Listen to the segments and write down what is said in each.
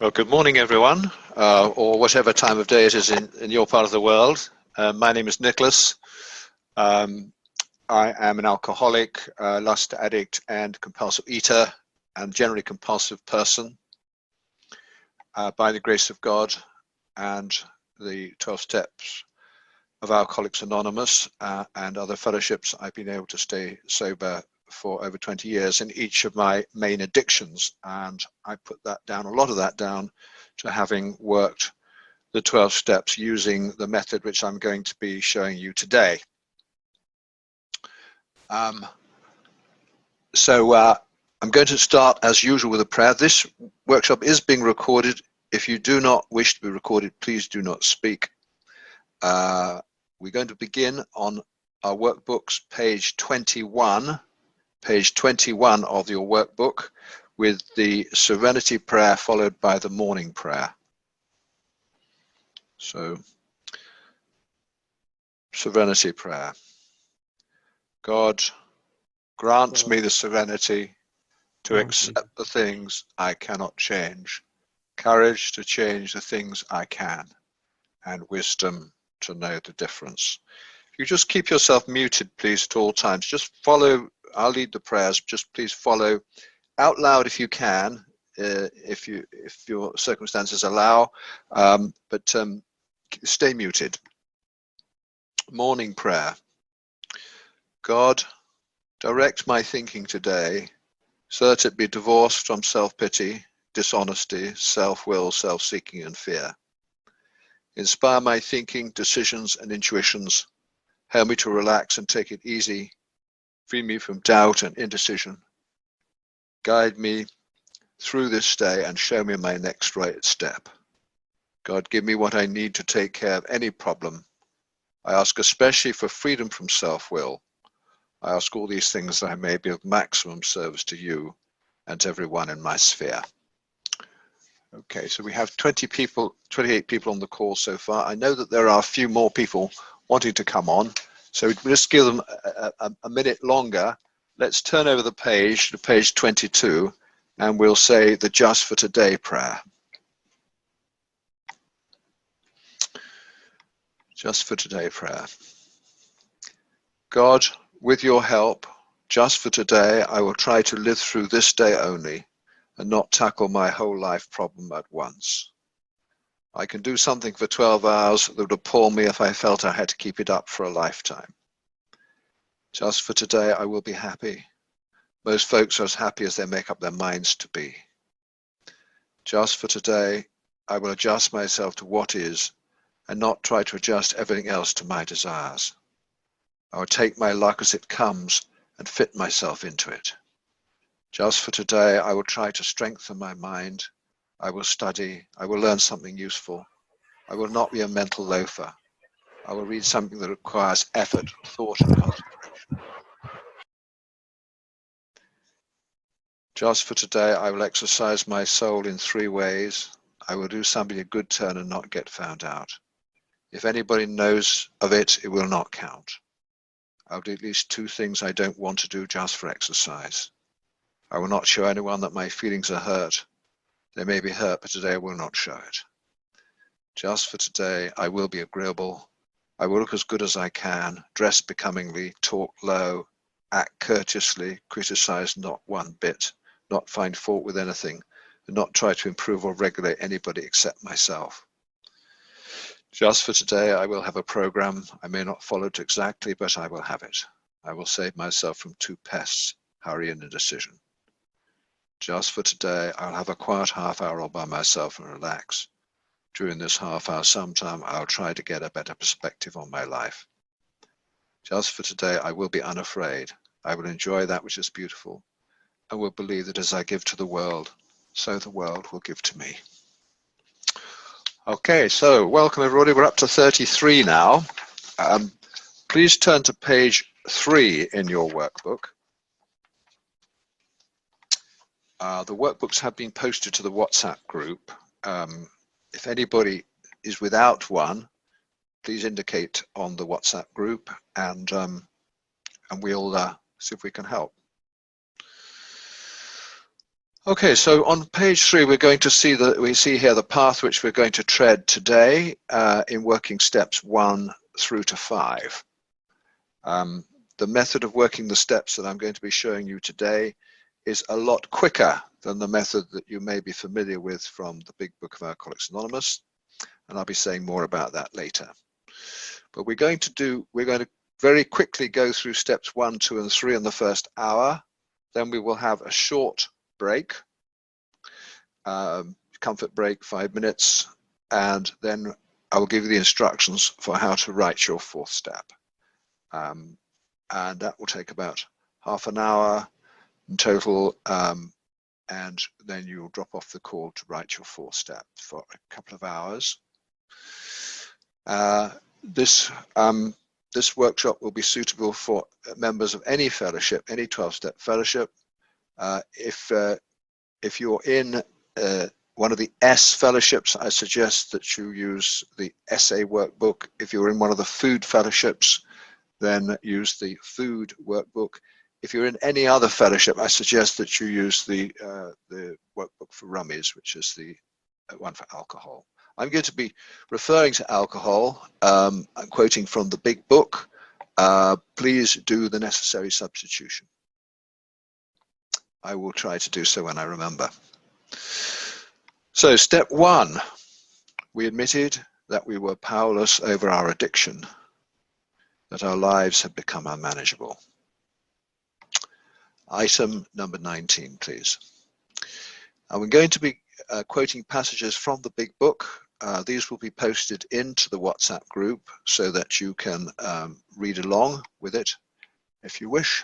Well, good morning, everyone, or whatever time of day it is in your part of the world. My name is Nicholas. I am an alcoholic, lust addict, and compulsive eater, and generally compulsive person. By the grace of God and the 12 steps of Alcoholics Anonymous and other fellowships, I've been able to stay sober for over 20 years in each of my main addictions, and I put that down, a lot of that down, to having worked the 12 steps using the method which I'm going to be showing you today. So I'm going to start as usual with a prayer. This workshop is being recorded. If you do not wish to be recorded, please do not speak. We're going to begin on our workbooks, page 21 of your workbook, with the Serenity prayer followed by the morning prayer. So, Serenity prayer. God, grant me the serenity to accept the things I cannot change, courage to change the things I can, and wisdom to know the difference. If you just keep yourself muted, please, at all times. Just follow. I'll lead the prayers. Just please follow out loud if you can, if your circumstances allow, but stay muted. Morning prayer. God, direct my thinking today so that it be divorced from self-pity, dishonesty, self-will, self-seeking, and fear. Inspire my thinking, decisions, and intuitions. Help me to relax and take it easy. Free me from doubt and indecision. Guide me through this day and show me my next right step. God, give me what I need to take care of any problem. I ask especially for freedom from self-will. I ask all these things that I may be of maximum service to you and to everyone in my sphere. Okay, so we have 28 people on the call so far. I know that there are a few more people wanting to come on, so we'll just give them a minute longer. Let's turn over the page to page 22, and we'll say the Just for Today prayer. Just for Today prayer. God, with your help, just for today, I will try to live through this day only and not tackle my whole life problem at once. I can do something for 12 hours that would appall me if I felt I had to keep it up for a lifetime. Just for today, I will be happy. Most folks are as happy as they make up their minds to be. Just for today, I will adjust myself to what is and not try to adjust everything else to my desires. I will take my luck as it comes and fit myself into it. Just for today, I will try to strengthen my mind. I will study. I will learn something useful. I will not be a mental loafer. I will read something that requires effort, thought, and concentration. Just for today, I will exercise my soul in 3 ways. I will do somebody a good turn and not get found out. If anybody knows of it, it will not count. I'll do at least 2 things I don't want to do just for exercise. I will not show anyone that my feelings are hurt. They may be hurt, but today I will not show it. Just for today, I will be agreeable. I will look as good as I can, dress becomingly, talk low, act courteously, criticize not one bit, not find fault with anything, and not try to improve or regulate anybody except myself. Just for today, I will have a program. I may not follow it exactly, but I will have it. I will save myself from 2 pests, hurry and indecision. Just for today, I'll have a quiet half hour all by myself and relax. During this half hour sometime, I'll try to get a better perspective on my life. Just for today, I will be unafraid. I will enjoy that which is beautiful. I will believe that as I give to the world, so the world will give to me. Okay, so welcome everybody. We're up to 33 now. Please turn to page 3 in your workbook. The workbooks have been posted to the WhatsApp group. If anybody is without one, please indicate on the WhatsApp group, and we'll see if we can help. Okay, so on page 3, we're going to see we see here the path which we're going to tread today in working steps 1 through to 5. The method of working the steps that I'm going to be showing you today is a lot quicker than the method that you may be familiar with from the Big Book of Alcoholics Anonymous, and I'll be saying more about that later. But we're going to very quickly go through steps 1, 2, and 3 in the first hour. Then we will have a short break, comfort break, 5 minutes, and then I will give you the instructions for how to write your 4th step. And that will take about half an hour in total, and then you'll drop off the call to write your 4th step for a couple of hours. This workshop will be suitable for members of any fellowship, any 12-step fellowship. If you're in one of the S fellowships, I suggest that you use the SA workbook. If you're in one of the food fellowships, then use the food workbook. If you're in any other fellowship, I suggest that you use the workbook for rummies, which is the one for alcohol. I'm going to be referring to alcohol. I'm quoting from the Big Book. Please do the necessary substitution. I will try to do so when I remember. So step 1, we admitted that we were powerless over our addiction, that our lives had become unmanageable. Item number 19, please. And we're going to be quoting passages from the Big Book. These will be posted into the WhatsApp group so that you can read along with it if you wish.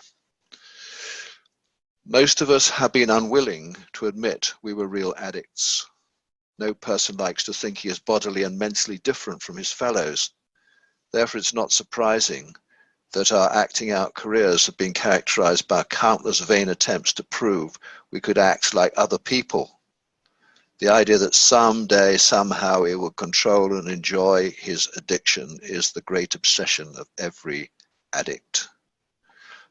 Most of us have been unwilling to admit we were real addicts. No person likes to think he is bodily and mentally different from his fellows. Therefore, it's not surprising that our acting out careers have been characterized by countless vain attempts to prove we could act like other people. The idea that someday, somehow, he will control and enjoy his addiction is the great obsession of every addict.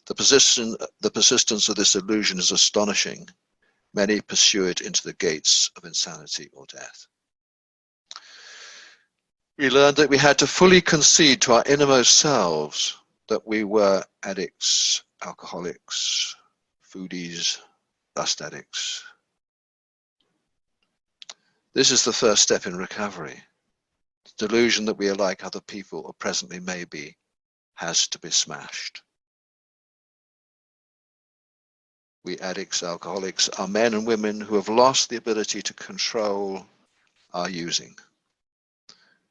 The persistence of this illusion is astonishing. Many pursue it into the gates of insanity or death. We learned that we had to fully concede to our innermost selves that we were addicts, alcoholics, foodies, lust addicts. This is the first step in recovery. The delusion that we are like other people, or presently may be, has to be smashed. We addicts, alcoholics are men and women who have lost the ability to control our using.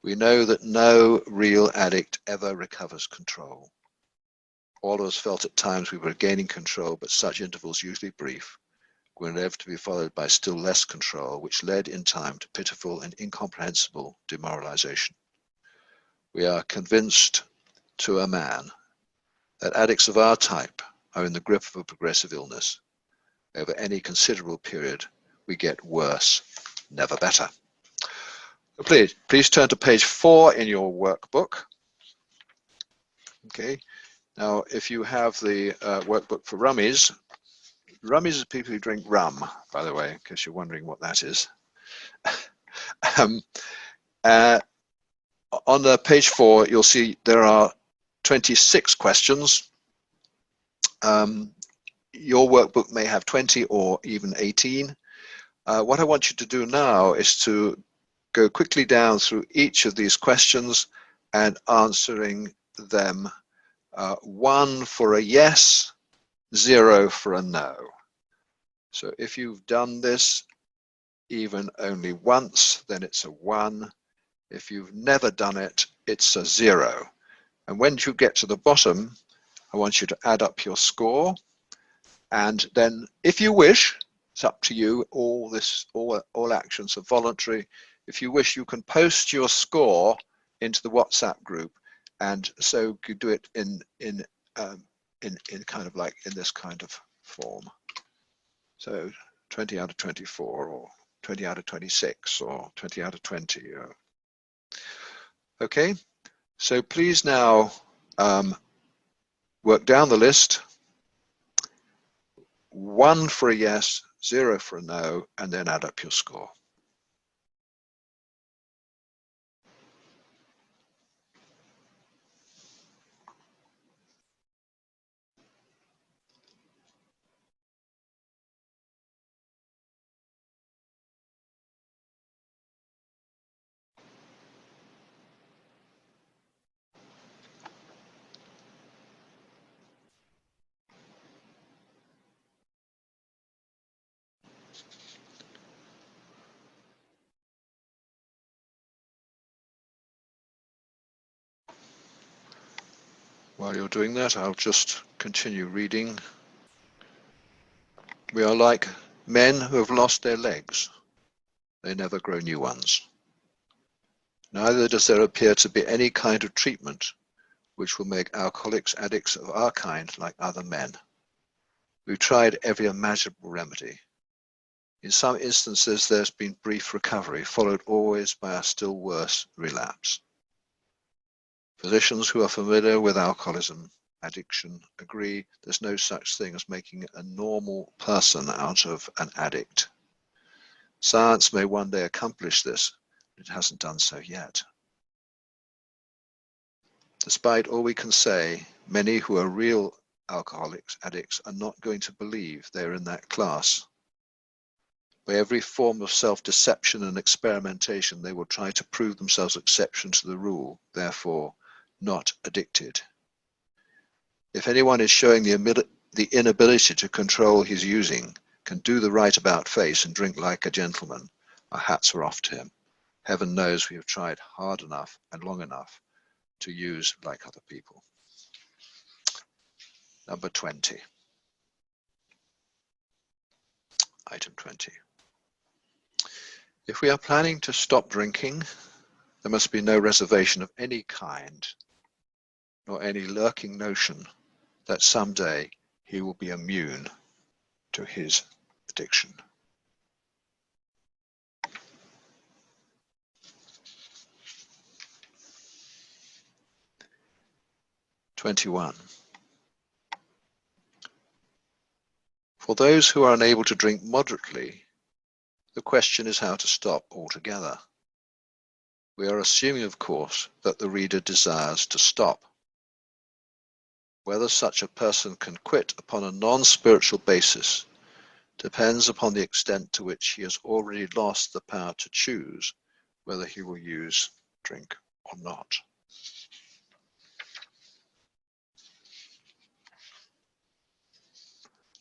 We know that no real addict ever recovers control. All of us felt at times we were gaining control, but such intervals, usually brief, were inevitably followed by still less control, which led in time to pitiful and incomprehensible demoralization. We are convinced to a man that addicts of our type are in the grip of a progressive illness. Over any considerable period, we get worse, never better. Please turn to page 4 in your workbook. Okay. Now, if you have the workbook for rummies, rummies are people who drink rum, by the way, in case you're wondering what that is. On page 4, you'll see there are 26 questions. Your workbook may have 20 or even 18. What I want you to do now is to go quickly down through each of these questions and answering them 1 for a yes, 0 for a no. So if you've done this even only once, then it's a 1. If you've never done it, it's a 0. And when you get to the bottom, I want you to add up your score. And then if you wish, it's up to you, all actions are voluntary. If you wish, you can post your score into the WhatsApp group, and so you do it in kind of like in this kind of form. So 20 out of 24, or 20 out of 26, or 20 out of 20. Okay, so please now work down the list. 1 for a yes, 0 for a no, and then add up your score. While you're doing that, I'll just continue reading. We are like men who have lost their legs. They never grow new ones. Neither does there appear to be any kind of treatment which will make alcoholics, addicts of our kind like other men. We've tried every imaginable remedy. In some instances, there's been brief recovery, followed always by a still worse relapse. Physicians who are familiar with alcoholism, addiction, agree there's no such thing as making a normal person out of an addict. Science may one day accomplish this, but it hasn't done so yet. Despite all we can say, many who are real alcoholics, addicts, are not going to believe they're in that class. By every form of self-deception and experimentation, they will try to prove themselves exception to the rule, therefore not addicted. If anyone is showing the inability to control his using, can do the right about face and drink like a gentleman, our hats are off to him. Heaven knows we have tried hard enough and long enough to use like other people. Number 20. Item 20. If we are planning to stop drinking, there must be no reservation of any kind, nor any lurking notion that someday he will be immune to his addiction. (21) For those who are unable to drink moderately, the question is how to stop altogether. We are assuming, of course, that the reader desires to stop. Whether such a person can quit upon a non-spiritual basis depends upon the extent to which he has already lost the power to choose whether he will use drink or not.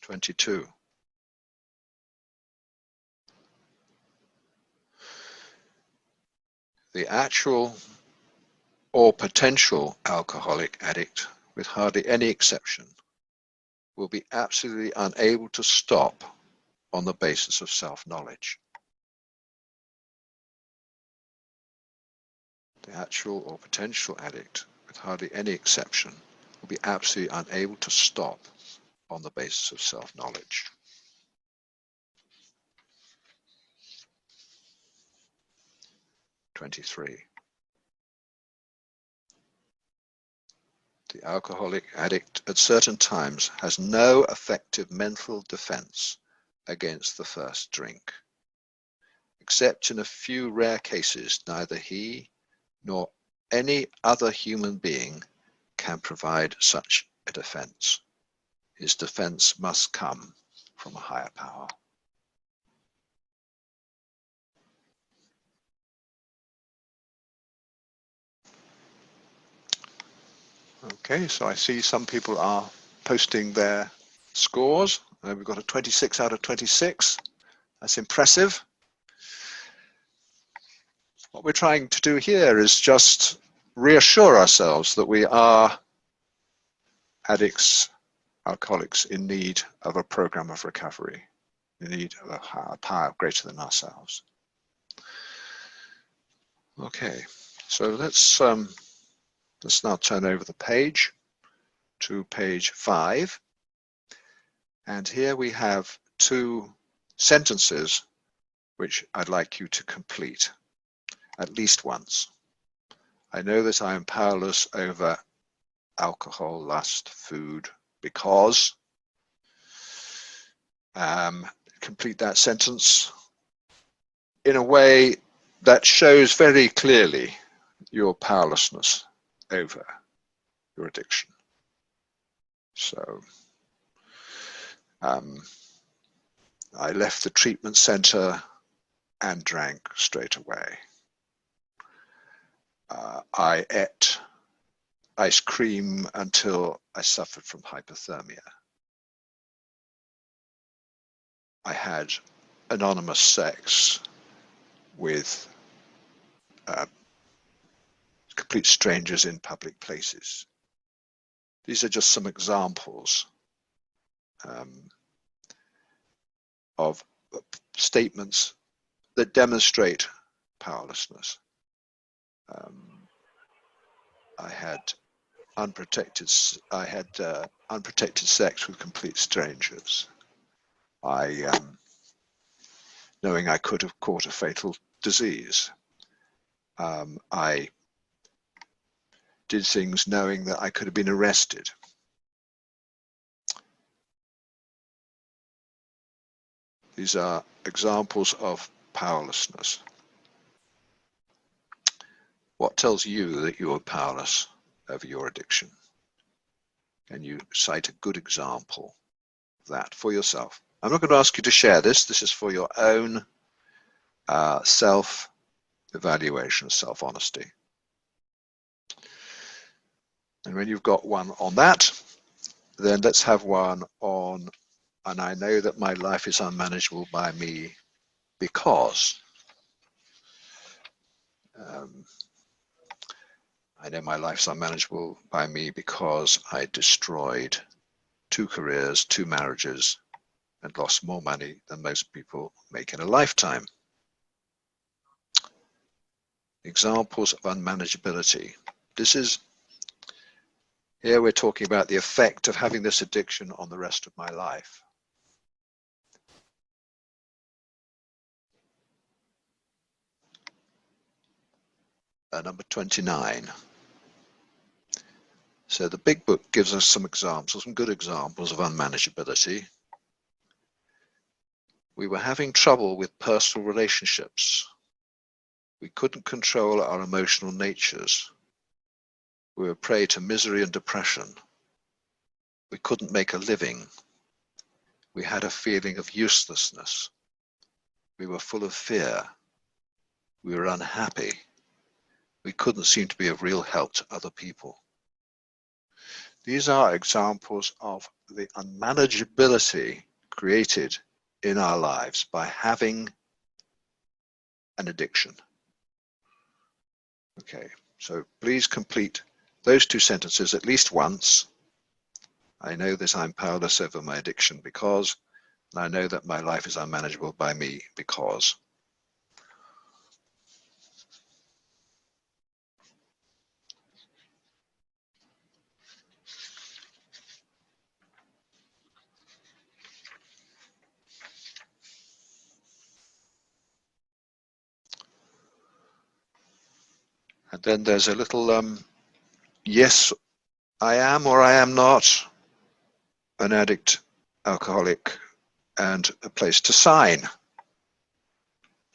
(22) The actual or potential alcoholic addict, with hardly any exception, will be absolutely unable to stop on the basis of self-knowledge. The actual or potential addict, with hardly any exception, will be absolutely unable to stop on the basis of self-knowledge. (23) The alcoholic addict at certain times has no effective mental defense against the first drink. Except in a few rare cases, neither he nor any other human being can provide such a defense. His defense must come from a higher power. Okay, so I see some people are posting their scores. We've got a 26 out of 26. That's impressive. What we're trying to do here is just reassure ourselves that we are addicts, alcoholics in need of a program of recovery, in need of a higher power greater than ourselves. Okay, so let's now turn over the page to page 5. And here we have 2 sentences which I'd like you to complete at least once. I know that I am powerless over alcohol, lust, food, because complete that sentence in a way that shows very clearly your powerlessness over your addiction. So I left the treatment center and drank straight away. I ate ice cream until I suffered from hypothermia. I had anonymous sex with complete strangers in public places. These are just some examples of statements that demonstrate powerlessness. I had unprotected sex with complete strangers. Knowing I could have caught a fatal disease. I did things knowing that I could have been arrested. These are examples of powerlessness. What tells you that you are powerless over your addiction? Can you cite a good example of that for yourself? I'm not going to ask you to share this. This is for your own self-evaluation, self-honesty. And when you've got one on that, then let's have one on, and I know that my life is unmanageable by me because. I know my life's unmanageable by me because I destroyed 2 careers, 2 marriages, and lost more money than most people make in a lifetime. Examples of unmanageability. Here we're talking about the effect of having this addiction on the rest of my life. Number 29. So the big book gives us some examples, some good examples of unmanageability. We were having trouble with personal relationships. We couldn't control our emotional natures. We were prey to misery and depression. We couldn't make a living. We had a feeling of uselessness. We were full of fear. We were unhappy. We couldn't seem to be of real help to other people. These are examples of the unmanageability created in our lives by having an addiction. Okay, so please complete those 2 sentences at least once. I know that I'm powerless over my addiction because, and I know that my life is unmanageable by me because. And then there's a little yes, I am or I am not an addict, alcoholic, and a place to sign.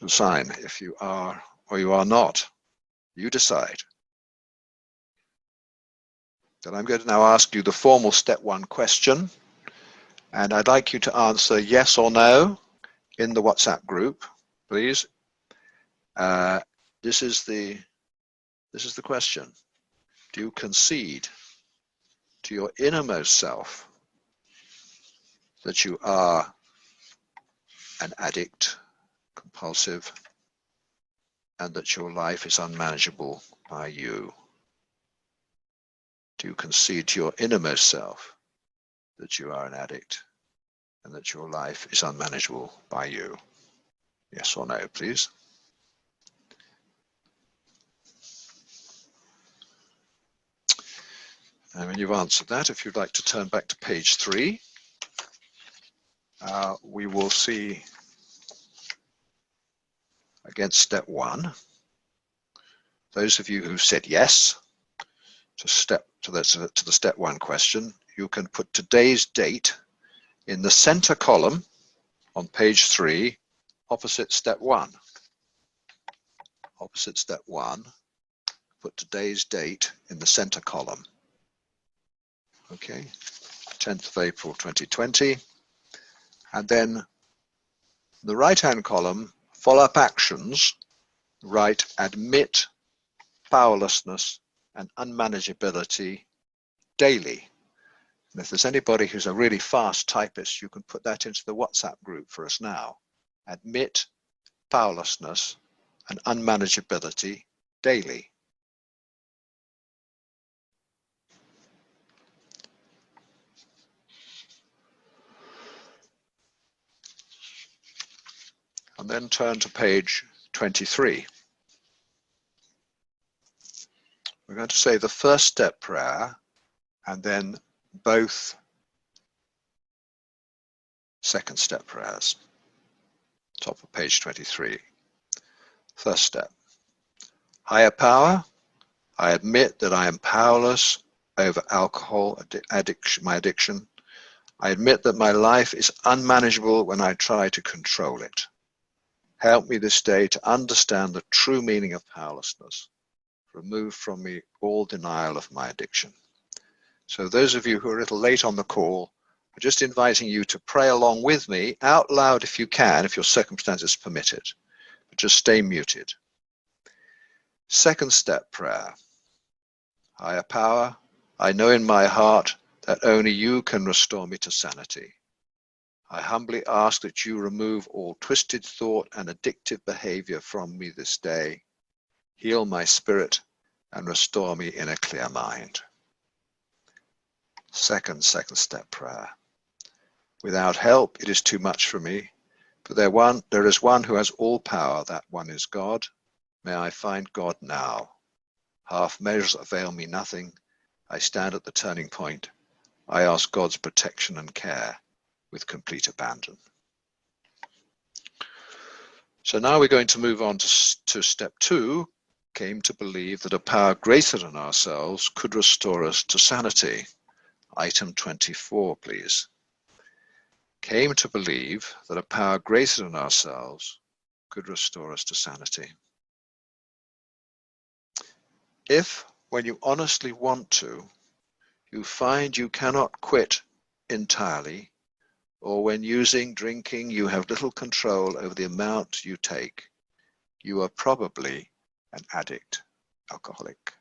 To sign if you are or you are not. You decide. Then I'm going to now ask you the formal step 1 question, and I'd like you to answer yes or no in the WhatsApp group, please. This is the question. Do you concede to your innermost self that you are an addict, compulsive, and that your life is unmanageable by you? Do you concede to your innermost self that you are an addict and that your life is unmanageable by you? Yes or no, please. And when you've answered that, if you'd like to turn back to page 3, we will see against step 1. Those of you who said yes to the step 1 question, you can put today's date in the center column on page 3, opposite step 1. Opposite step 1, put today's date in the center column. Okay, 10th of April 2020. And then the right-hand column, follow-up actions, write admit powerlessness and unmanageability daily. And if there's anybody who's a really fast typist, you can put that into the WhatsApp group for us now. Admit powerlessness and unmanageability daily. And then turn to page 23. We're going to say the first step prayer and then both second step prayers. Top of page 23. First step. Higher power, I admit that I am powerless over alcohol addiction, my addiction. I admit that my life is unmanageable when I try to control it. Help me this day to understand the true meaning of powerlessness. Remove from me all denial of my addiction. So those of you who are a little late on the call, I'm just inviting you to pray along with me, out loud if you can, if your circumstances permit it, but just stay muted. Second step prayer. Higher power, I know in my heart that only you can restore me to sanity. I humbly ask that you remove all twisted thought and addictive behavior from me this day. Heal my spirit and restore me in a clear mind. Second step prayer. Without help, it is too much for me, but there is one who has all power, that one is God. May I find God now. Half measures avail me nothing. I stand at the turning point. I ask God's protection and care with complete abandon. So now we're going to move on to step 2, came to believe that a power greater than ourselves could restore us to sanity. Item 24, please. Came to believe that a power greater than ourselves could restore us to sanity. If, when you honestly want to, you find you cannot quit entirely, or when using, drinking, you have little control over the amount you take, you are probably an addict, alcoholic.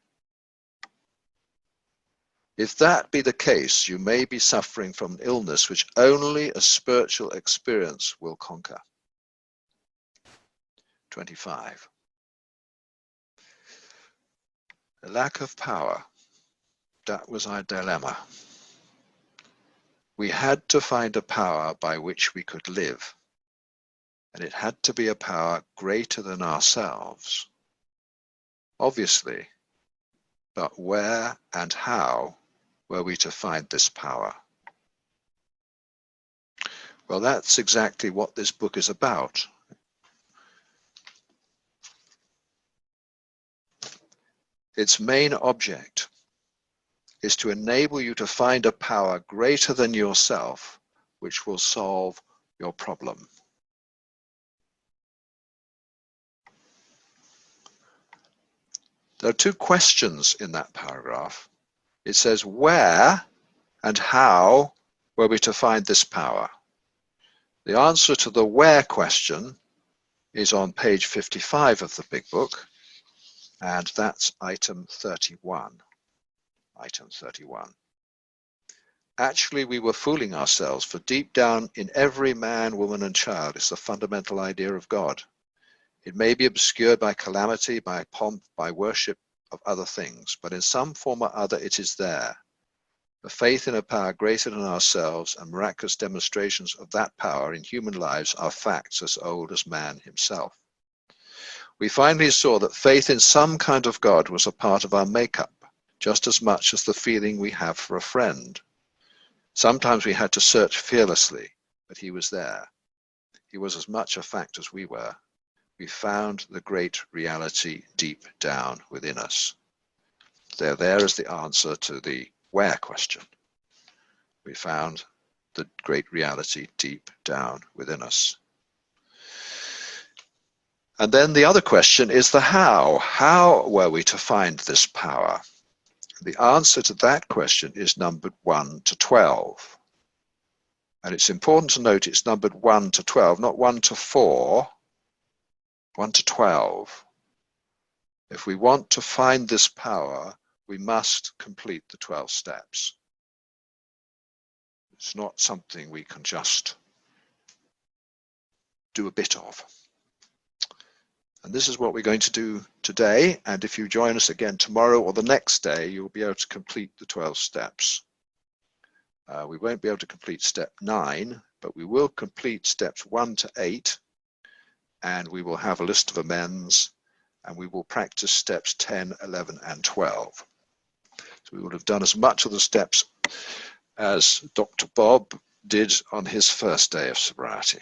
If that be the case, you may be suffering from an illness which only a spiritual experience will conquer. 25. The lack of power, that was our dilemma. We had to find a power by which we could live, and it had to be a power greater than ourselves. Obviously, but where and how were we to find this power? Well, that's exactly what this book is about. Its main object is to enable you to find a power greater than yourself, which will solve your problem. There are 2 questions in that paragraph. It says, where and how were we to find this power? The answer to the where question is on page 55 of the big book, and that's item 31. Item 31. Actually, we were fooling ourselves, for deep down in every man, woman, and child is the fundamental idea of God. It may be obscured by calamity, by pomp, by worship of other things, but in some form or other it is there. The faith in a power greater than ourselves and miraculous demonstrations of that power in human lives are facts as old as man himself. We finally saw that faith in some kind of God was a part of our makeup, just as much as the feeling we have for a friend. Sometimes we had to search fearlessly, but he was there. He was as much a fact as we were. We found the great reality deep down within us. There is the answer to the where question. We found the great reality deep down within us. And then the other question is the how. How were we to find this power? The answer to that question is numbered 1 to 12. And it's important to note it's numbered 1 to 12, not 1 to 4, 1 to 12. If we want to find this power, we must complete the 12 steps. It's not something we can just do a bit of. And this is what we're going to do today. And if you join us again tomorrow or the next day, you'll be able to complete the 12 steps. We won't be able to complete step 9, but we will complete steps 1 to 8. And we will have a list of amends, and we will practice steps 10, 11, and 12. So we will have done as much of the steps as Dr. Bob did on his first day of sobriety.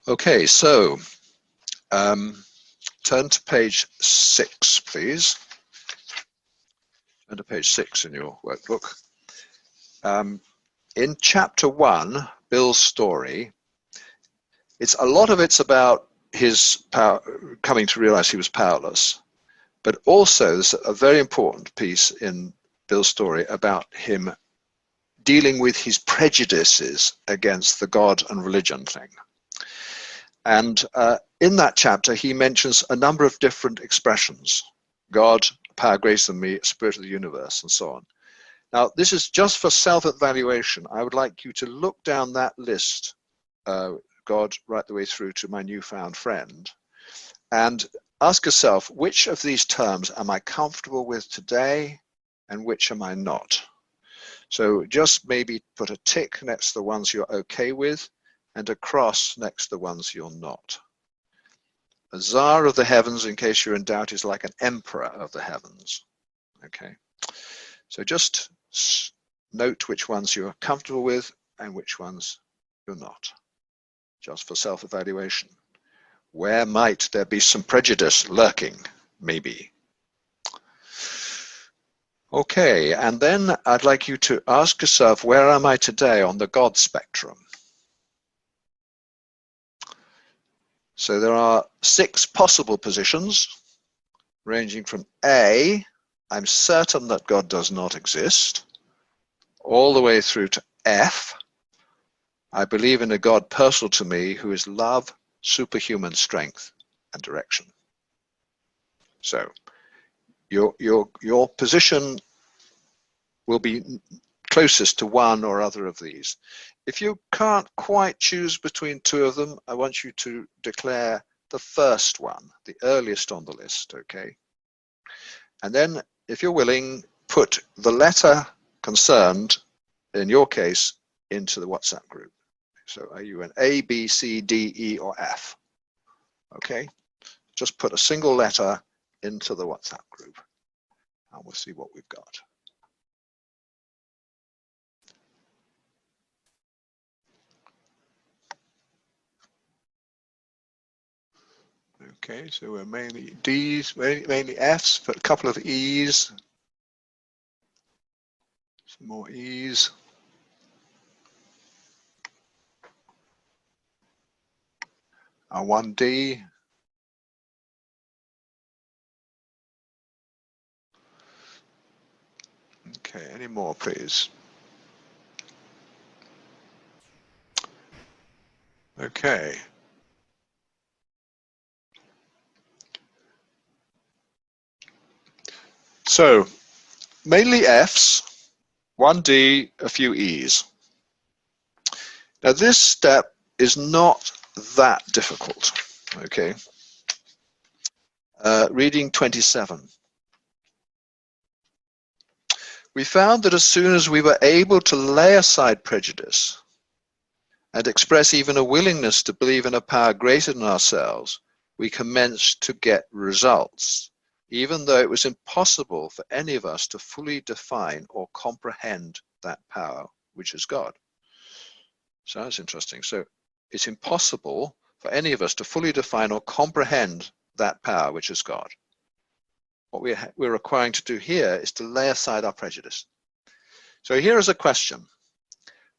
Okay, so turn to page 6, please. Turn to page 6 in your workbook. In chapter 1, Bill's story, a lot of it's about his power, coming to realize he was powerless, but also there's a very important piece in Bill's story about him dealing with his prejudices against the God and religion thing. And in that chapter, he mentions a number of different expressions: God, power greater than me, spirit of the universe, and so on. Now, this is just for self-evaluation. I would like you to look down that list, God, right the way through to my newfound friend, and ask yourself, which of these terms am I comfortable with today, and which am I not? So just maybe put a tick next to the ones you're okay with, and a cross next to the ones you're not. A czar of the heavens, in case you're in doubt, is like an emperor of the heavens. Okay, so just note which ones you're comfortable with and which ones you're not, just for self-evaluation. Where might there be some prejudice lurking? Maybe. Okay, and then I'd like you to ask yourself, where am I today on the God spectrum? So there are 6 possible positions, ranging from A, I'm certain that God does not exist, all the way through to F, I believe in a God personal to me who is love, superhuman strength, and direction. So your position will be closest to one or other of these. If you can't quite choose between 2 of them, I want you to declare the first one, the earliest on the list, okay? And then, if you're willing, put the letter concerned, in your case, into the WhatsApp group. So are you an A, B, C, D, E, or F? Okay, just put a single letter into the WhatsApp group, and we'll see what we've got. Okay, so we're mainly D's, mainly F's, but a couple of E's. Some more E's. And 1 D. Okay, any more, please? Okay. So, mainly F's, 1 D, a few E's. Now this step is not that difficult, okay? Reading 27. We found that as soon as we were able to lay aside prejudice and express even a willingness to believe in a power greater than ourselves, we commenced to get results, even though it was impossible for any of us to fully define or comprehend that power, which is God. So that's interesting. So it's impossible for any of us to fully define or comprehend that power, which is God. What we're requiring to do here is to lay aside our prejudice. So here is a question.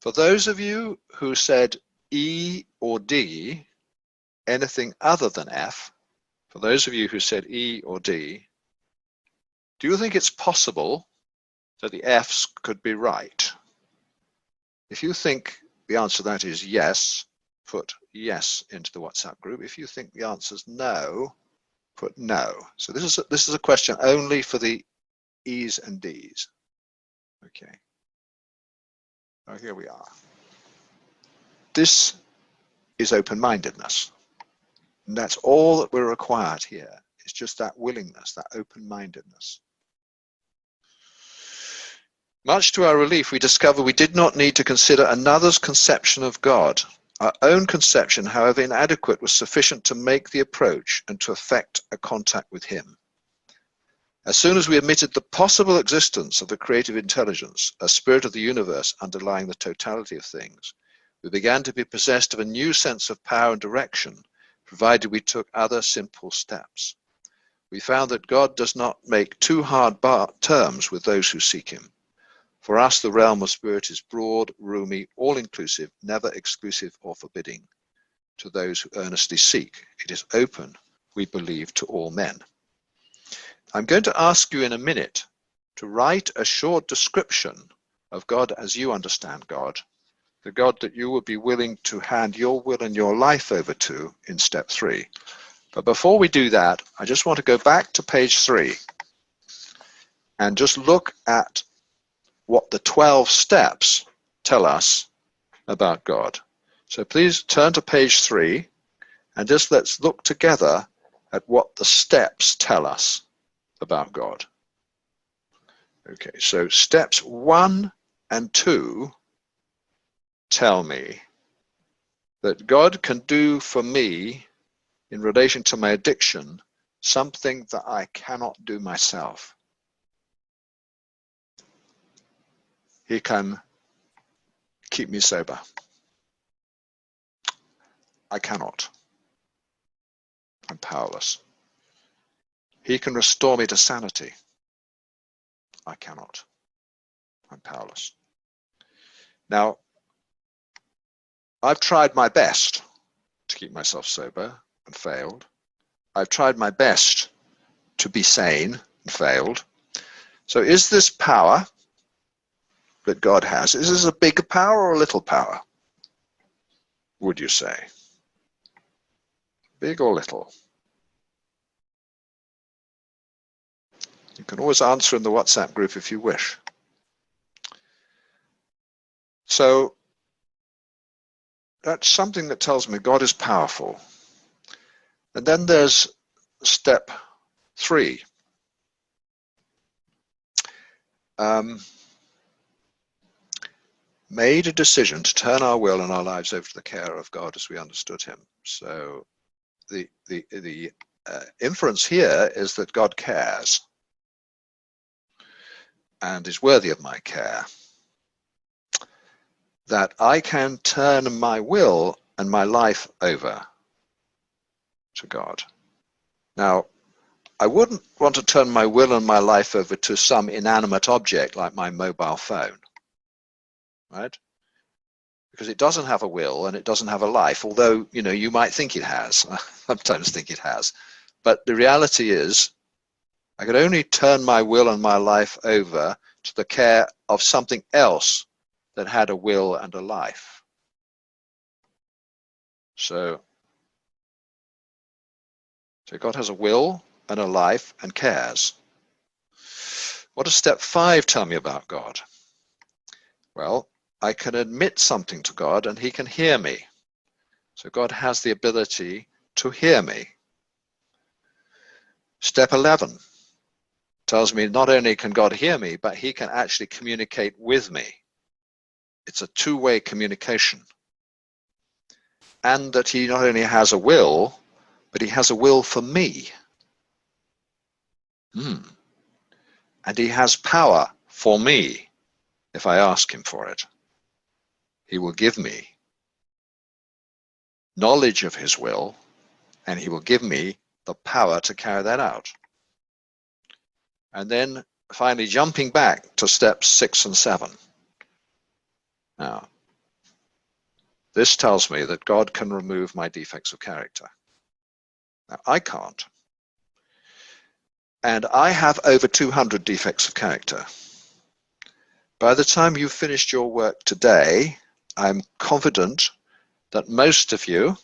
For those of you who said E or D, anything other than F, for those of you who said E or D, do you think it's possible that the F's could be right? If you think the answer to that is yes, put yes into the WhatsApp group. If you think the answer is no, put no. So this is a question only for the E's and D's. Okay. Now here we are. This is open-mindedness. And that's all that we're required here. It's just that willingness, that open-mindedness. Much to our relief, we discover we did not need to consider another's conception of God. Our own conception, however inadequate, was sufficient to make the approach and to effect a contact with him. As soon as we admitted the possible existence of a creative intelligence, a spirit of the universe underlying the totality of things, we began to be possessed of a new sense of power and direction, provided we took other simple steps. We found that God does not make too hard terms with those who seek him. For us, the realm of spirit is broad, roomy, all-inclusive, never exclusive or forbidding. To those who earnestly seek, it is open, we believe, to all men. I'm going to ask you in a minute to write a short description of God as you understand God, the God that you would be willing to hand your will and your life over to in step 3. But before we do that, I just want to go back to page 3 and just look at what the 12 steps tell us about God. So please turn to page 3 and just let's look together at what the steps tell us about God. Okay, so steps 1 and 2 tell me that God can do for me in relation to my addiction something that I cannot do myself. He can keep me sober. I cannot. I'm powerless. He can restore me to sanity. I cannot. I'm powerless. Now, I've tried my best to keep myself sober and failed. I've tried my best to be sane and failed. So is this power that God has, is this a big power or a little power, would you say? Big or little? You can always answer in the WhatsApp group if you wish. So that's something that tells me God is powerful. And then there's step 3. Made a decision to turn our will and our lives over to the care of God as we understood him. So the inference here is that God cares and is worthy of my care. That I can turn my will and my life over to God. Now, I wouldn't want to turn my will and my life over to some inanimate object like my mobile phone, right? Because it doesn't have a will and it doesn't have a life, although, you know, you might think it has. I sometimes think it has. But the reality is, I could only turn my will and my life over to the care of something else that had a will and a life. So God has a will and a life and cares. What does step 5 tell me about God? Well, I can admit something to God and he can hear me. So God has the ability to hear me. Step 11 tells me not only can God hear me, but he can actually communicate with me. It's a two-way communication. And that he not only has a will, but he has a will for me. And he has power for me if I ask him for it. He will give me knowledge of his will, and he will give me the power to carry that out. And then finally jumping back to steps 6 and 7. Now, this tells me that God can remove my defects of character. Now, I can't. And I have over 200 defects of character. By the time you've finished your work today, I'm confident that most of you,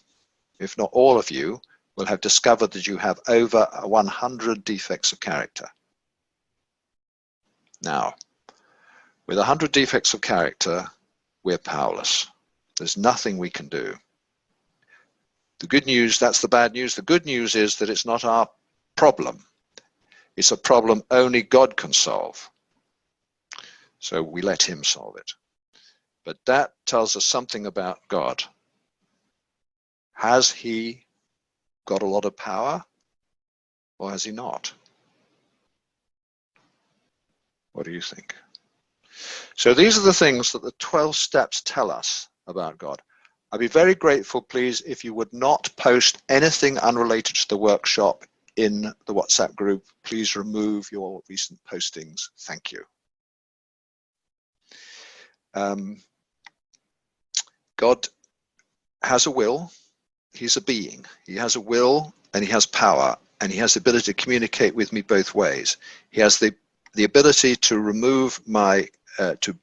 if not all of you, will have discovered that you have over 100 defects of character. Now, with 100 defects of character, we're powerless. There's nothing we can do. The good news, that's the bad news. The good news is that it's not our problem. It's a problem only God can solve. So we let him solve it. But that tells us something about God. Has he got a lot of power, or has he not? What do you think? So these are the things that the 12 steps tell us about God. I'd be very grateful, please, if you would not post anything unrelated to the workshop in the WhatsApp group. Please remove your recent postings. Thank you. God has a will. He's a being. He has a will and he has power, and he has the ability to communicate with me both ways. He has the ability to remove my to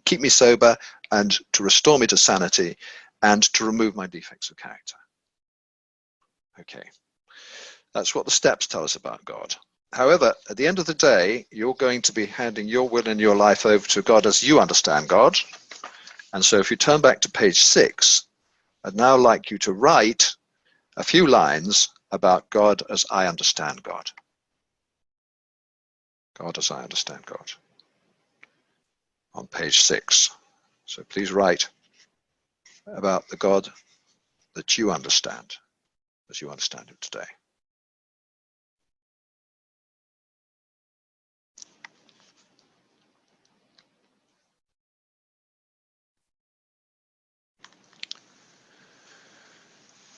keep me sober and to restore me to sanity and to remove my defects of character. Okay, that's what the steps tell us about God. However, at the end of the day, you're going to be handing your will and your life over to God as you understand God. And so if you turn back to page 6, I'd now like you to write a few lines about God as I understand God. God as I understand God. On page 6. So please write about the God that you understand as you understand him today.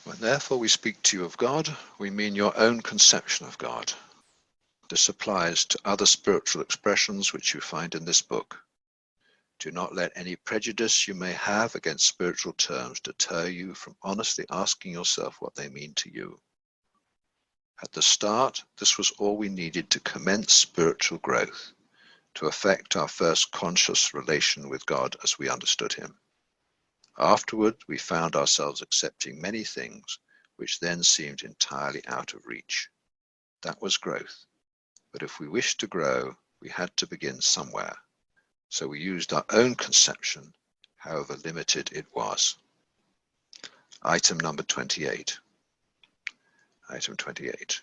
When therefore we speak to you of God, we mean your own conception of God. This applies to other spiritual expressions which you find in this book. Do not let any prejudice you may have against spiritual terms deter you from honestly asking yourself what they mean to you. At the start, this was all we needed to commence spiritual growth, to effect our first conscious relation with God as we understood him. Afterward, we found ourselves accepting many things which then seemed entirely out of reach. That was growth. But if we wished to grow, we had to begin somewhere. So we used our own conception, however limited it was. Item number 28. Item 28.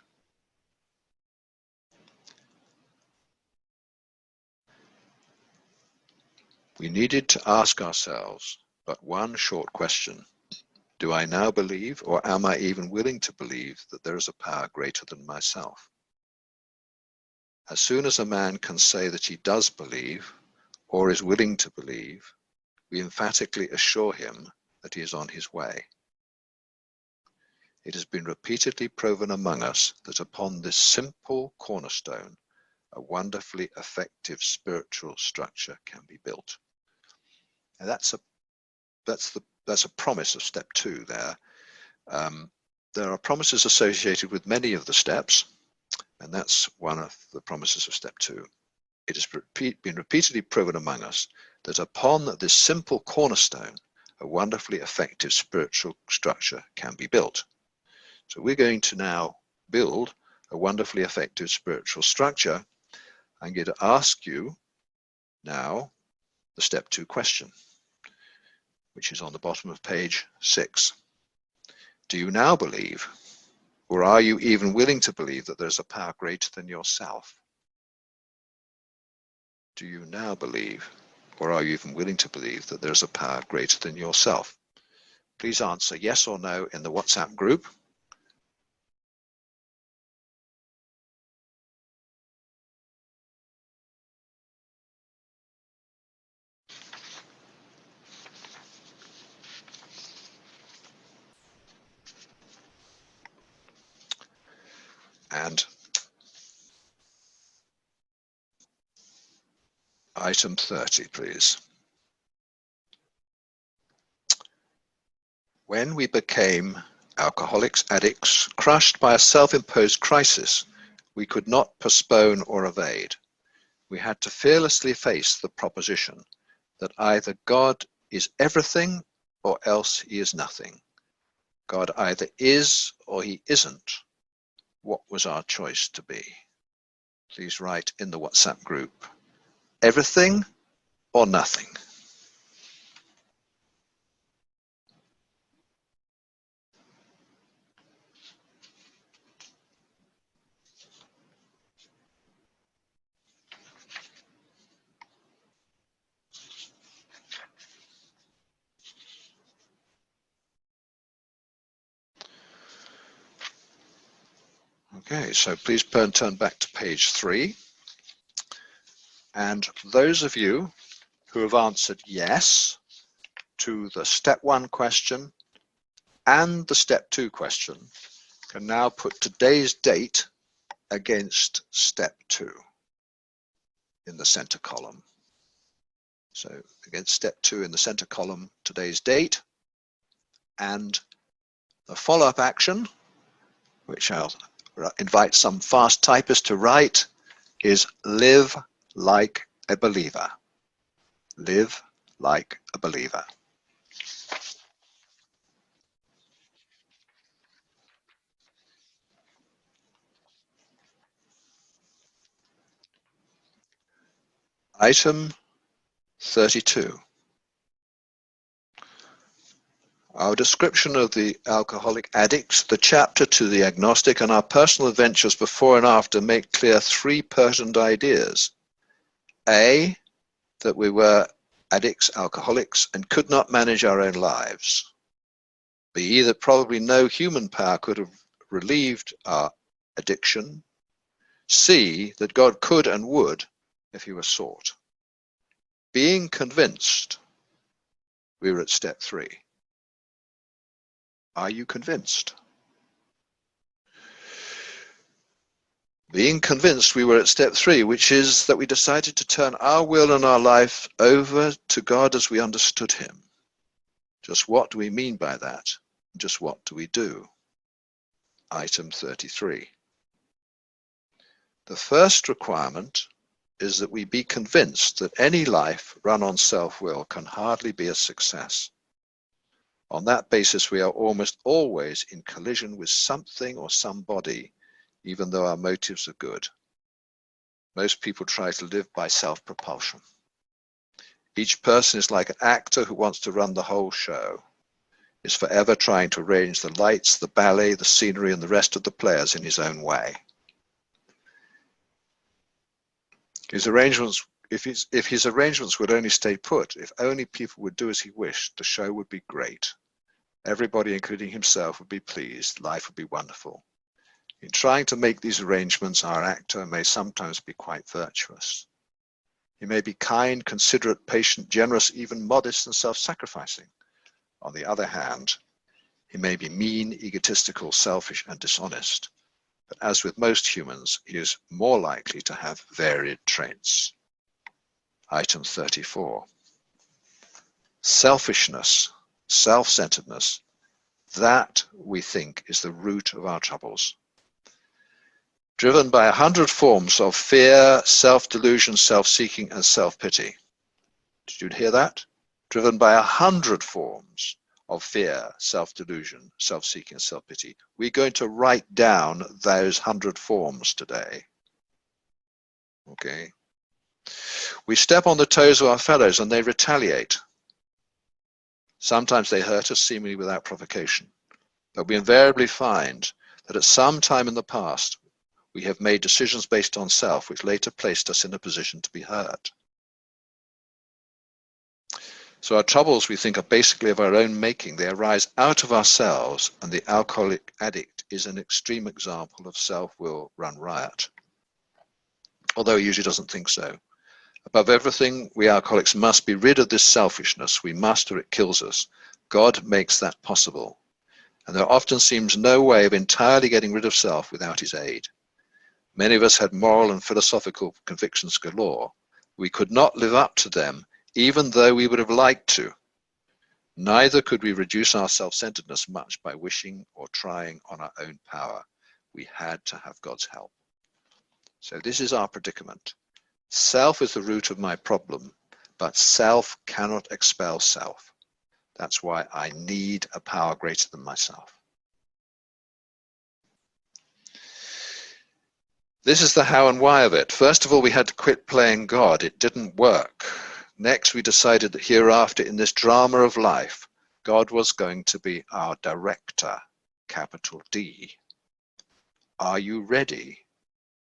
We needed to ask ourselves but one short question. Do I now believe, or am I even willing to believe, that there is a power greater than myself? As soon as a man can say that he does believe, or is willing to believe, we emphatically assure him that he is on his way. It has been repeatedly proven among us that upon this simple cornerstone, a wonderfully effective spiritual structure can be built. And that's a promise of step 2 there. There are promises associated with many of the steps, and that's one of the promises of step 2. It has been repeatedly proven among us that upon this simple cornerstone, a wonderfully effective spiritual structure can be built. So we're going to now build a wonderfully effective spiritual structure. I'm going to ask you now the step 2 question, which is on the bottom of page 6. Do you now believe, or are you even willing to believe, that there's a power greater than yourself? Do you now believe, or are you even willing to believe, that there's a power greater than yourself? Please answer yes or no in the WhatsApp group. And item 30, please. When we became alcoholics, addicts, crushed by a self-imposed crisis, we could not postpone or evade. We had to fearlessly face the proposition that either God is everything or else he is nothing. God either is or he isn't. What was our choice to be? Please write in the WhatsApp group, everything or nothing. Okay, so please turn back to page 3. And those of you who have answered yes to the step 1 question and the step 2 question can now put today's date against step 2 in the center column. So against step 2 in the center column, today's date, and the follow-up action, which I'll invite some fast typists to write, is live like a believer. Live like a believer. Item 32. Our description of the alcoholic addicts, the chapter to the agnostic, and our personal adventures before and after make clear 3 pertinent ideas. A, that we were addicts, alcoholics, and could not manage our own lives. B, that probably no human power could have relieved our addiction. C, that God could and would if he were sought. Being convinced, we were at step 3. Are you convinced? Being convinced, we were at step 3, which is that we decided to turn our will and our life over to God as we understood him. Just what do we mean by that? Just what do we do? Item 33. The first requirement is that we be convinced that any life run on self-will can hardly be a success. On that basis, we are almost always in collision with something or somebody, even though our motives are good. Most people try to live by self-propulsion. Each person is like an actor who wants to run the whole show, is forever trying to arrange the lights, the ballet, the scenery, and the rest of the players in his own way. His arrangements, if his arrangements would only stay put, if only people would do as he wished, the show would be great. Everybody, including himself, would be pleased. Life would be wonderful. In trying to make these arrangements, our actor may sometimes be quite virtuous. He may be kind, considerate, patient, generous, even modest and self-sacrificing. On the other hand, he may be mean, egotistical, selfish, and dishonest. But as with most humans, he is more likely to have varied traits. Item 34. Selfishness, self-centeredness, that, we think, is the root of our troubles. Driven by 100 forms of fear, self-delusion, self-seeking, and self-pity. Did you hear that? Driven by 100 forms of fear, self-delusion, self-seeking, and self-pity. We're going to write down those 100 forms today. Okay. We step on the toes of our fellows and they retaliate. Sometimes they hurt us seemingly without provocation, but we invariably find that at some time in the past, we have made decisions based on self, which later placed us in a position to be hurt. So our troubles, we think, are basically of our own making. They arise out of ourselves, and the alcoholic addict is an extreme example of self-will run riot. Although he usually doesn't think so. Above everything, we alcoholics must be rid of this selfishness. We must, or it kills us. God makes that possible. And there often seems no way of entirely getting rid of self without his aid. Many of us had moral and philosophical convictions galore. We could not live up to them, even though we would have liked to. Neither could we reduce our self-centeredness much by wishing or trying on our own power. We had to have God's help. So this is our predicament. Self is the root of my problem, but self cannot expel self. That's why I need a power greater than myself. This is the how and why of it. First of all, we had to quit playing God. It didn't work. Next, we decided that hereafter in this drama of life, God was going to be our director, capital D. Are you ready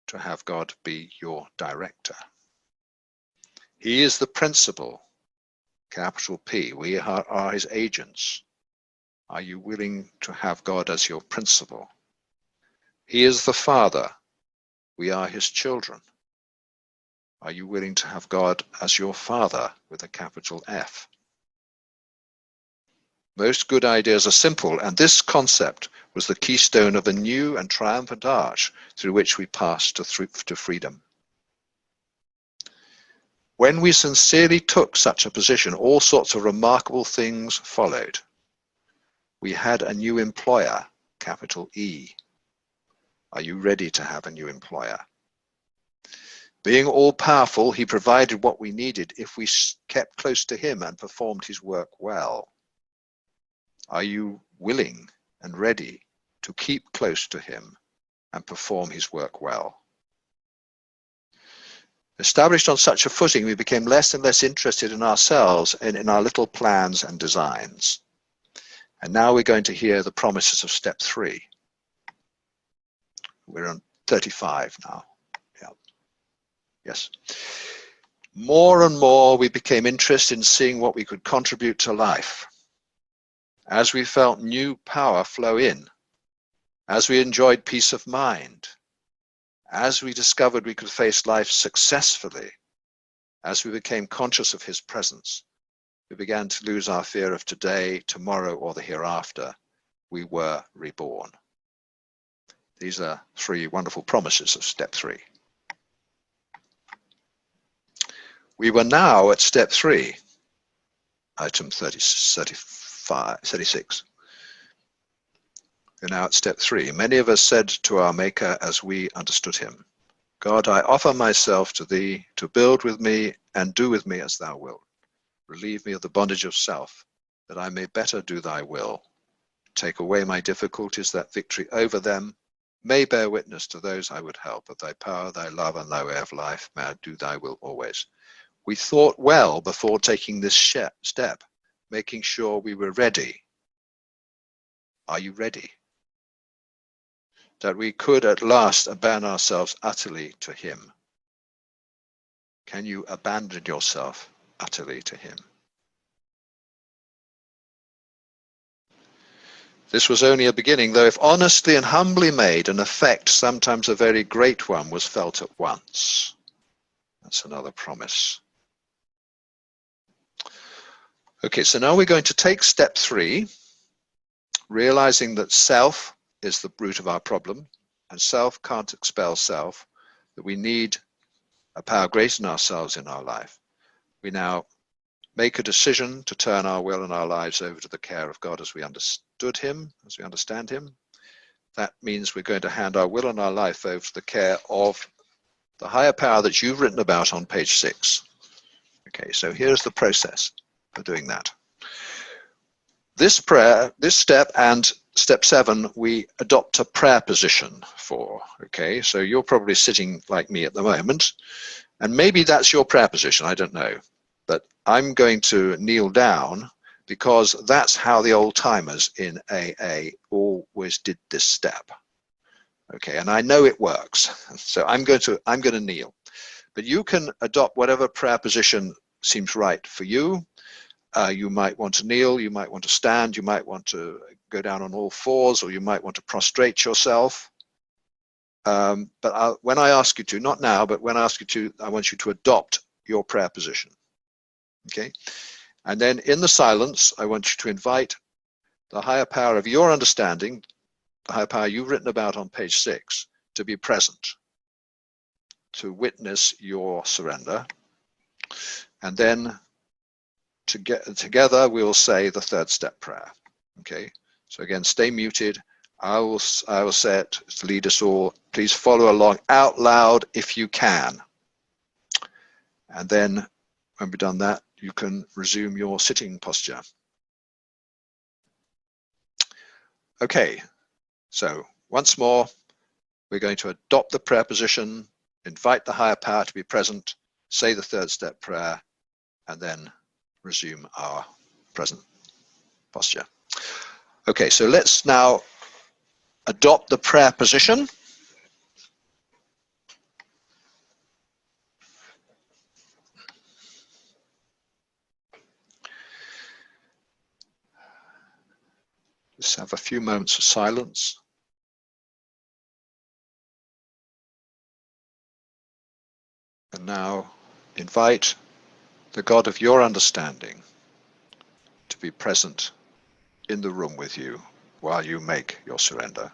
to have God be your director? He is the principal, capital P. We are his agents. Are you willing to have God as your principal? He is the Father. We are his children. Are you willing to have God as your Father with a capital F? Most good ideas are simple, and this concept was the keystone of a new and triumphant arch through which we passed to freedom. When we sincerely took such a position, all sorts of remarkable things followed. We had a new employer, capital E. Are you ready to have a new employer? Being all-powerful, he provided what we needed if we kept close to him and performed his work well. Are you willing and ready to keep close to him and perform his work well? Established on such a footing, we became less and less interested in ourselves and in our little plans and designs. And now we're going to hear the promises of step 3. We're on 35 now. Yeah. Yes. More and more we became interested in seeing what we could contribute to life. As we felt new power flow in, as we enjoyed peace of mind, as we discovered we could face life successfully, as we became conscious of his presence, we began to lose our fear of today, tomorrow, or the hereafter. We were reborn. These are 3 wonderful promises of step 3. We were now at step 3, item 36. We're now at step 3. Many of us said to our Maker as we understood him, God, I offer myself to thee to build with me and do with me as thou wilt. Relieve me of the bondage of self, that I may better do thy will. Take away my difficulties, that victory over them may bear witness to those I would help. Of thy power, thy love, and thy way of life, may I do thy will always. We thought well before taking this step, making sure we were ready. Are you ready? That we could at last abandon ourselves utterly to him. Can you abandon yourself utterly to him? This was only a beginning, though if honestly and humbly made, an effect, sometimes a very great one, was felt at once. That's another promise. Okay, so now we're going to take step 3, realizing that self is the root of our problem, and self can't expel self, that we need a power greater than ourselves in our life. We now make a decision to turn our will and our lives over to the care of God as we understood him, as we understand him. That means we're going to hand our will and our life over to the care of the higher power that you've written about on page 6. Okay, so here's the process for doing that. This step and step 7, we adopt a prayer position for. Okay, so you're probably sitting like me at the moment, and maybe that's your prayer position, I don't know. But I'm going to kneel down because that's how the old timers in AA always did this step. Okay, and I know it works. So I'm going to kneel. But you can adopt whatever prayer position seems right for you. You might want to kneel, you might want to stand, you might want to go down on all fours, or you might want to prostrate yourself. But when I ask you to, not now, but when I ask you to, I want you to adopt your prayer position. Okay, and then in the silence, I want you to invite the higher power of your understanding, the higher power you've written about on page 6, to be present, to witness your surrender, and then together we will say the third step prayer. Okay, so again, stay muted. I will say it to lead us all. Please follow along out loud if you can. And then when we've done that, you can resume your sitting posture. Okay, so once more, we're going to adopt the prayer position, invite the higher power to be present, say the third step prayer, and then resume our present posture. Okay, so let's now adopt the prayer position. Just have a few moments of silence. And now invite the God of your understanding to be present in the room with you while you make your surrender.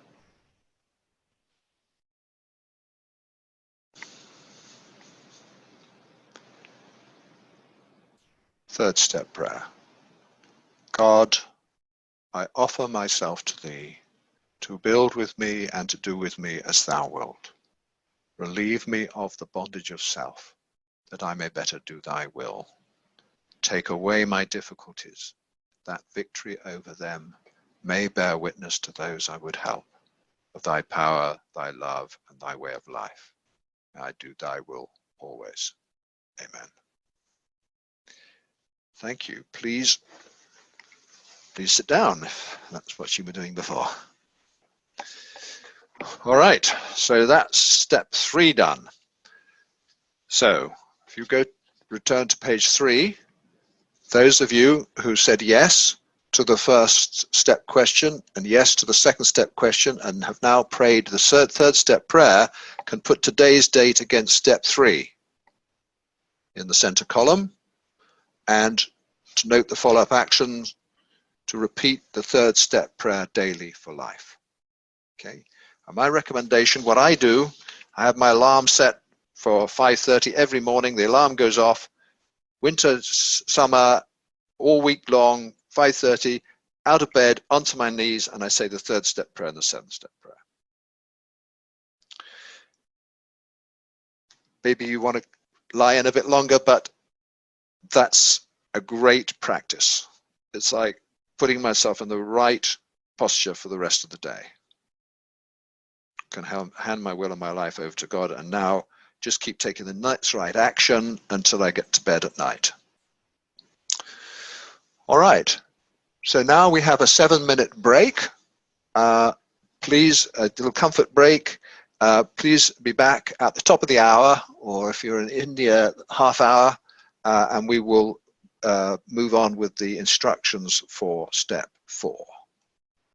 Third step prayer. God, I offer myself to thee, to build with me and to do with me as thou wilt. Relieve me of the bondage of self, that I may better do thy will. Take away my difficulties, that victory over them may bear witness to those I would help, of thy power, thy love, and thy way of life. May I do thy will always. Amen. Thank you. Please sit down if that's what you were doing before. All right, so that's step 3 done. So if you return to page 3, those of you who said yes to the first step question and yes to the second step question and have now prayed the third step prayer can put today's date against step 3 in the center column, and to note the follow-up actions to repeat the third step prayer daily for life. Okay, and my recommendation, what I do, I have my alarm set for 5:30 every morning. The alarm goes off, winter, summer, all week long, 5:30, out of bed, onto my knees, and I say the third step prayer and the seventh step prayer. Maybe you want to lie in a bit longer, but that's a great practice. It's like putting myself in the right posture for the rest of the day. Can hand my will and my life over to God, and now just keep taking the next right action until I get to bed at night. All right, so now we have a 7-minute break. Please, a little comfort break. Please be back at the top of the hour, or if you're in India, half hour, and we will move on with the instructions for step 4.